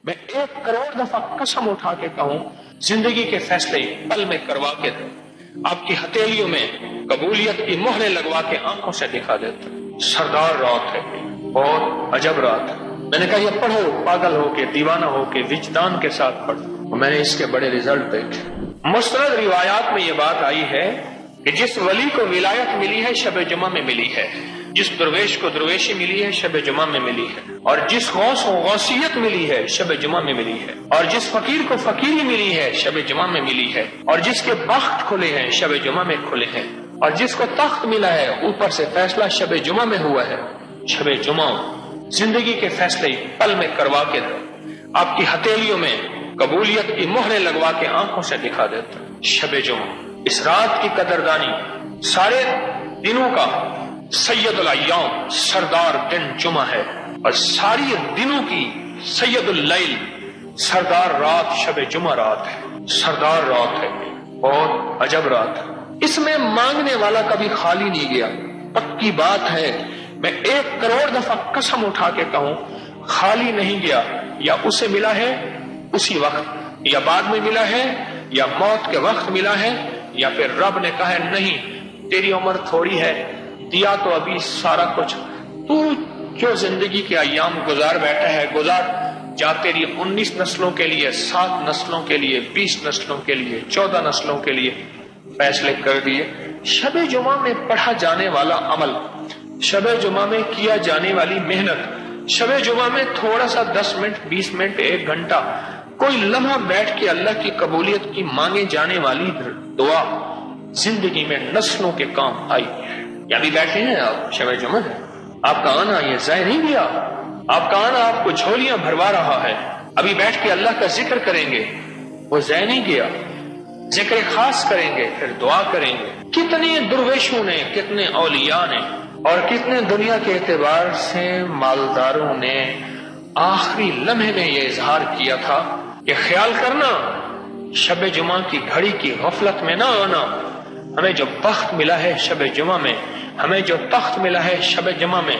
میں 1 करोड़ दफा कसम उठा के कहूं, जिंदगी के फैसले पल में करवा के दो, आपकी हथेलियों में कबूलियत की मोहरें लगवा के आंखों से दिखा देता। सरदार रात है, बहुत अजब रात है। मैंने कहा ये पढ़ो, पागल हो के, दीवाना हो के, विजदान के साथ पढ़ो। मैंने इसके बड़े रिजल्ट देखे। मुस्तनद रिवायात में ये बात आई है कि जिस वली को विलायत मिली है शब जुमा में मिली है, जिस दरवेश को दरवेशी मिली है शब जुमा में मिली है, और जिस गौस को गौसियत मिली है शब जुमा में मिली है, और जिस फकीर को फकीरी मिली है शब जुमा में मिली है, और जिसके बख्त खुले हैं शब जुमा में खुले हैं, और जिसको तख्त मिला है ऊपर से फैसला शब जुमा में हुआ है। शब जुमा जिंदगी के फैसले पल में करवा के दो, आपकी हथेलियों में कबूलियत की मोहरें लगवा के आंखों से दिखा देता। शब जुमा, इस रात की कदरदानी सारे दिनों का सैयदुल अय्याम, सरदार दिन जुमा है, और सारी दिनों की सैयदुल लैल, सरदार रात शब जुमा रात है। सरदार रात है, बहुत अजब रात है। इसमें मांगने वाला कभी खाली नहीं गया। पक्की बात है, मैं 1 करोड़ दफा कसम उठा के कहूं, खाली नहीं गया। या उसे मिला है उसी वक्त, या बाद में मिला है, या मौत के वक्त मिला है, या फिर रब ने कहा है नहीं तेरी उम्र थोड़ी है, दिया तो अभी सारा कुछ, तू जो जिंदगी के अय्याम गुजार बैठा है गुजार जा। तेरी 19 नस्लों के लिए, 7 नस्लों के लिए, 20 नस्लों के लिए, 14 नस्लों के लिए फैसले कर दिए। शब जुमा में पढ़ा जाने वाला अमल, शब जुमा में किया जाने वाली मेहनत, शब जुमा में थोड़ा सा 10 मिनट, 20 मिनट, 1 घंटा, कोई लम्हा बैठ के अल्लाह की कबूलियत की मांगे जाने वाली दुआ जिंदगी में नस्लों के काम आई है। या भी बैठे हैं आप, शब जुमा है, आपका आना ये ज़ाय नहीं गया। आपका आना आपको झोलियां भरवा रहा है। अभी बैठ के अल्लाह का जिक्र करेंगे, वो ज़ाय नहीं गया। जिक्र खास करेंगे, फिर दुआ करेंगे। कितने दुर्वेशों ने, कितने औलिया ने, और कितने दुनिया के एतबार से मालदारों ने आखिरी लम्हे में ये इजहार किया था कि ख्याल करना, शब जुमा की घड़ी की गफलत में ना आना। हमें जो बख्त मिला है शब जुमा में, हमें जो तख्त मिला है शब जुमा में,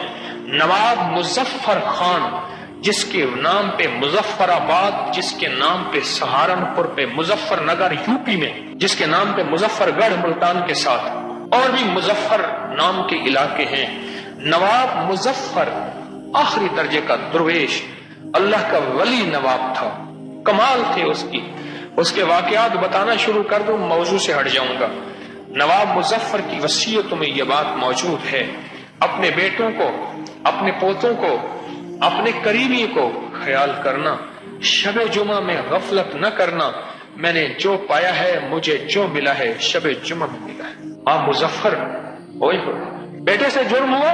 नवाब मुजफ्फर खान, जिसके नाम पे मुजफ्फराबाद, जिसके नाम पे सहारनपुर पे मुजफ्फरनगर यूपी में, जिसके नाम पे मुजफ्फरगढ़ मुल्तान के साथ और भी मुजफ्फर नाम के इलाके हैं। नवाब मुजफ्फर आखिरी दर्जे का दुर्वेश, अल्लाह का वली नवाब था, कमाल थे उसकी। उसके वाकयात बताना शुरू कर दूं, मौजू से हट जाऊंगा। नवाब मुजफ्फर की वसीयतों में यह बात मौजूद है, अपने बेटों को, अपने पोतों को, अपने करीबी को ख्याल करना, शब जुमा में गफलत न करना। मैंने जो पाया है, मुझे जो मिला है शब जुमा में मिला है। हाँ मुजफ्फर, ओए हो, बेटे से जुर्म हुआ।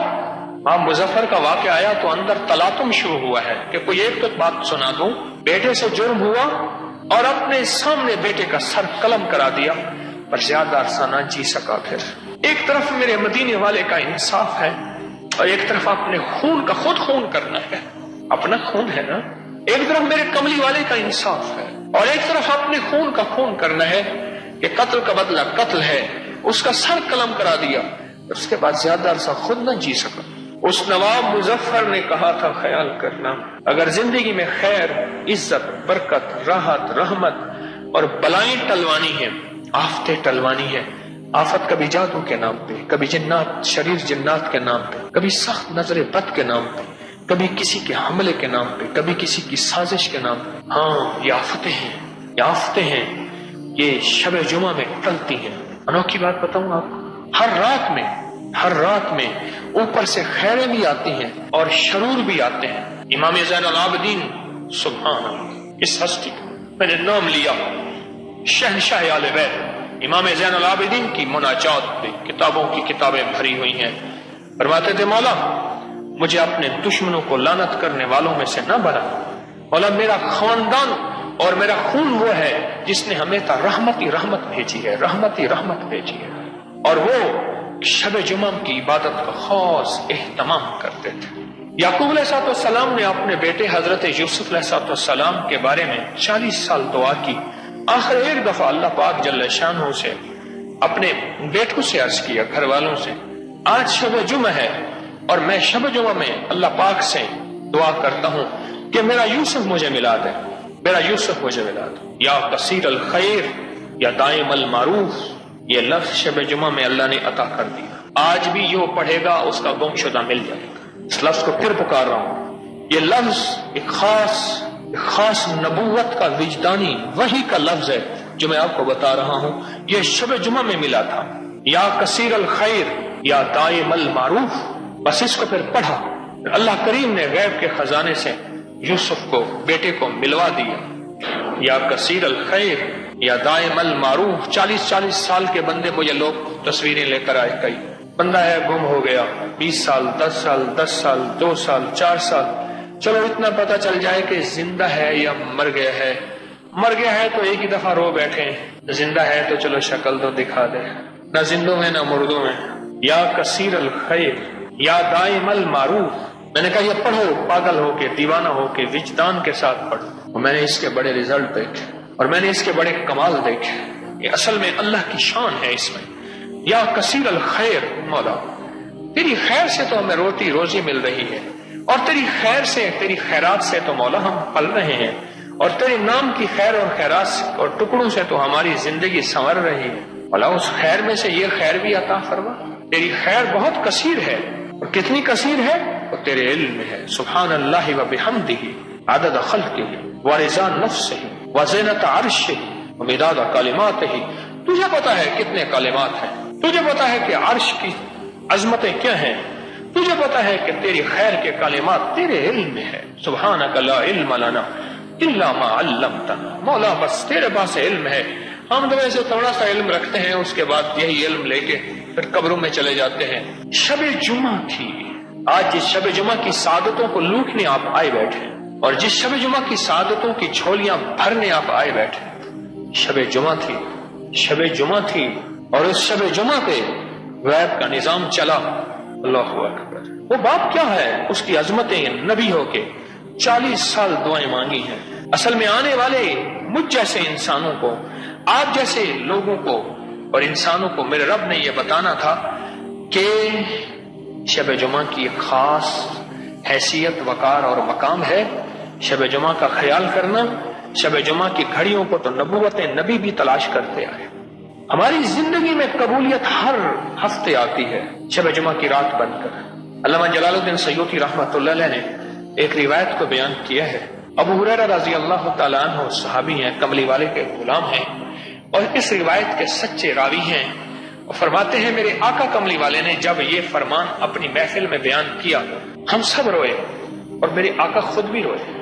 हाँ मुजफ्फर का वाक़या आया तो अंदर तलातुम शुरू हुआ है कि कोई एक तो बात सुना दूं। बेटे से जुर्म हुआ और अपने सामने बेटे का सर कलम करा दिया, पर ज्यादा अरसा ना जी सका। फिर एक तरफ मेरे मदीने वाले का इंसाफ है और एक तरफ अपने खून का खुद खून करना है, अपना खून है ना। एक तरफ मेरे कमली वाले का इंसाफ है और एक तरफ अपने खून का खून करना है कि कत्ल का बदला कत्ल है। उसका सर कलम करा दिया, उसके बाद ज्यादा अरसा खुद न जी सका। उस नवाब मुजफ्फर ने कहा था, ख्याल करना, अगर जिंदगी में खैर, इज्जत, बरकत, राहत, रहमत और बलाएं टलवानी है, आफतें टलवानी है, आफत कभी जादू के नाम पे, कभी जिन्नात, शरीर जिन्नात के नाम पे, कभी सख्त नजर बद के नाम पे, कभी किसी के हमले के नाम पे, कभी किसी की साजिश के नाम पे। हाँ ये आफतें हैं, ये आफतें हैं, ये शब जुमा में टलती हैं। अनोखी बात बताऊं आपको, हर रात में ऊपर से खैरें भी आती हैं और शरूर भी आते हैं। इमाम ज़ैनुल आबिदीन, सुभान अल्लाह, इस हस्ती का मैंने नाम लिया, शहंशाह आले बैत, इमाम ज़ैनुल आबिदीन की मुनाजात पे किताबों की किताबें भरी हुई हैं। फरमाते थे, मौला मुझे अपने दुश्मनों को लानत करने वालों में से न बना। मौला मेरा खानदान और मेरा खून वो है जिसने हमें रहमत ही रहमत भेजी है, रहमत ही रहमत भेजी है। और वो शब जुमा की इबादत का खास एहतमाम करते थे। याकूब अलैहिस्सलाम ने अपने बेटे हजरत यूसुफ अलैहिस्सलाम के बारे में 40 साल दुआ की। आखिर एक दफा अल्लाह पाक जल्ल शानहू से अपने बेटों से अर्ज किया, घर वालों से, आज शब जुमा है और मैं शब जुमा में अल्लाह पाक से दुआ करता हूँ کہ میرا یوسف مجھے ملا دے، میرا یوسف مجھے ملا دے۔ یا کثیر الخیر یا دائم المعروف، یہ لفظ شب جمعہ میں اللہ نے عطا کر دیا۔ آج بھی جو پڑھے گا اس کا گم شدہ مل جائے گا۔ اس لفظ کو پھر پکار رہا ہوں، یہ لفظ ایک خاص نبوت کا وجدانی وحی کا لفظ ہے جو میں آپ کو بتا رہا ہوں، یہ شب جمعہ میں ملا تھا۔ یا کثیر الخیر یا دائم المعروف، بس اس کو پھر پڑھا، اللہ کریم نے غیب کے خزانے سے یوسف کو، بیٹے کو ملوا دیا۔ یا کثیر الخیر یا دائم المعروف، 40 سال کے بندے مجھے لوگ تصویریں لے کر آئے، کئی بندہ ہے گم ہو گیا، 20 سال 10 سال 10 سال 2 سال 4 سال، چلو اتنا پتہ چل جائے کہ زندہ ہے یا مر گیا ہے۔ مر گیا ہے تو ایک ہی دفعہ رو بیٹھے، زندہ ہے تو چلو شکل تو دکھا دے، نہ زندوں میں نہ مردوں میں۔ یا کثیر الخیر یا دائم المعروف، میں نے کہا یہ پڑھو پاگل ہو کے، دیوانہ ہو کے، وجدان کے ساتھ پڑھو۔ اور میں نے اس کے بڑے رزلٹ دیکھے اور میں نے اس کے بڑے کمال دیکھے، یہ اصل میں اللہ کی شان ہے اس میں۔ یا کثیر الخیر، مولا تیری خیر سے تو ہمیں روٹی روزی مل رہی ہے، اور تیری خیر سے، تیری خیرات سے تو مولا ہم پل رہے ہیں، اور تیرے نام کی خیر اور خیرات اور ٹکڑوں سے تو ہماری زندگی سنور رہی ہے۔ مولا اس خیر میں سے یہ خیر بھی عطا فرما، تیری خیر بہت کثیر ہے، اور کتنی کثیر ہے وہ تیرے علم میں ہے۔ سبحان اللہ و بحمدہ عدد خلقہ ورضا نفسہ وزینت عرشہ ومداد کلماتہ۔ تجھے پتا ہے کتنے کلمات ہیں، تجھے پتا ہے کہ عرش کی عظمتیں کیا ہیں، تجھے پتا ہے کہ تیری خیر کے کلمات تیرے علم میں ہے۔ سبحانک لا علم لنا الا ما علمتنا، مولا بس تیرے پاس علم ہے، ہم تو ویسے تھوڑا سا علم رکھتے ہیں، اس کے بعد یہی علم لے کے پھر قبروں میں چلے جاتے ہیں۔ شب جمعہ تھی، آج جس شب جمعہ کی سعادتوں کو لوٹنے آپ آئے بیٹھے، اور جس شب جمعہ کی سعادتوں کی جھولیاں بھرنے آپ آئے بیٹھے، شب جمعہ تھی، شب جمعہ تھی، اور اس شب جمعہ پہ غیب کا نظام چلا۔ اللہ اکبر، وہ باپ کیا ہے، اس کی عظمتیں نبی ہو کے 40 سال دعائیں مانگی ہیں۔ اصل میں آنے والے مجھ جیسے انسانوں کو، آپ جیسے لوگوں کو اور انسانوں کو میرے رب نے یہ بتانا تھا کہ شب جمعہ کی ایک خاص حیثیت، وقار اور مقام ہے۔ شب جمعہ کا خیال کرنا، شب جمعہ کی گھڑیوں کو تو نبوت نبی بھی تلاش کرتے آئے۔ ہماری زندگی میں قبولیت ہر ہفتے آتی ہے شب جمعہ کی رات بن کر۔ علامہ جلال الدین سیوطی رحمۃ اللہ علیہ نے ایک روایت کو بیان کیا ہے۔ ابو ہریرہ رضی اللہ تعالیٰ عنہ صحابی ہیں، کملی والے کے غلام ہیں، اور اس روایت کے سچے راوی ہیں، اور فرماتے ہیں میرے آقا کملی والے نے جب یہ فرمان اپنی محفل میں بیان کیا، ہم سب روئے، اور میرے آقا خود بھی روئے۔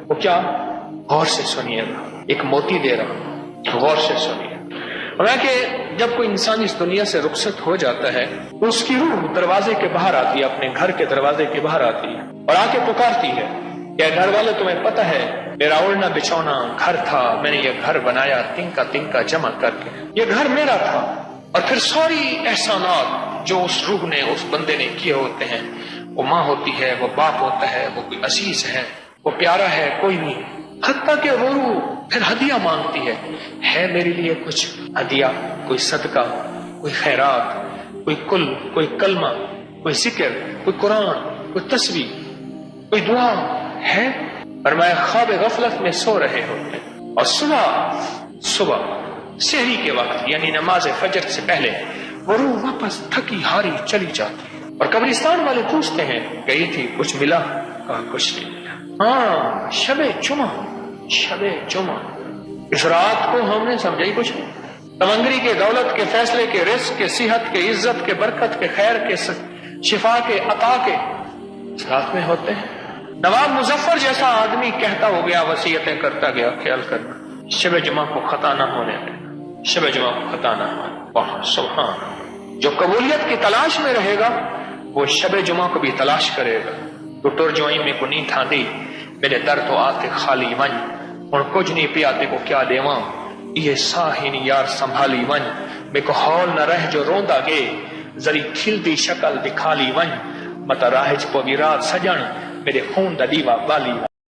وہ کیا؟ غور سے سنیے گا، ایک موتی دے رہا ہوں، غور سے سنیے۔ اور کہ جب کوئی انسان اس دنیا سے رخصت ہو جاتا ہے تو اس کی روح دروازے کے باہر آتی ہے، اپنے گھر کے دروازے کے باہر آتی ہے، اور آ کے پکارتی ہے کہ گھر والے تمہیں پتہ ہے میرا اوڑھنا بچھونا گھر تھا، میں نے یہ گھر بنایا تنکا جمع کر کے، یہ گھر میرا تھا۔ اور پھر ساری احسانات جو اس روح نے، اس بندے نے کیے ہوتے ہیں، وہ ماں ہوتی ہے، وہ باپ ہوتا ہے، وہ کوئی عزیز ہے، وہ پیارا ہے، کوئی نہیں، حتیٰ کہ وہ روح پھر ہدیہ مانگتی ہے میرے لیے کچھ ہدیہ، کوئی صدقہ، کوئی خیرات، کوئی کل، کوئی کلمہ، کوئی ذکر، کوئی قرآن، کوئی تسبیح، کوئی دعا ہے۔ فرمایا خواب غفلت میں سو رہے ہوتے ہیں، اور صبح سحری کے وقت یعنی نماز فجر سے پہلے وہ روح واپس تھکی ہاری چلی جاتی ہے، اور قبرستان والے پوچھتے ہیں گئی تھی، کچھ ملا؟ کہا کچھ نہیں ملا۔ ہاں شب جمعہ، اس رات کو ہم نے سمجھا ہی کچھ نہیں۔ تمنگری کے، دولت کے، فیصلے کے، رزق کے، صحت کے، عزت کے، برکت کے، خیر کے، شفا کے، عطا کے اس رات میں ہوتے ہیں۔ نواب مظفر جیسا آدمی کہتا ہو گیا، وصیتیں کرتا گیا، خیال کرنا شب جمعہ کو خطا نہ ہونے دینا، شب جمعہ کو خطا نہ ہونے۔ واہ سبحان، جو قبولیت کی تلاش میں رہے گا وہ شب جمعہ کو بھی تلاش کرے گا۔ تو ٹر جوئی میں کو نہیں تھا دی، میرے در تو آتے خالی ون، اور کچھ نہیں پیاتے کو کیا دیواں، یہ ساہین یار سنبھالی ون، میں کو ہول نہ رہ جو روندا گے، ذری کھلتی شکل دکھالی ون، متا راہج پو ویرات سجن، میرے خون دا دیوا بالی ون۔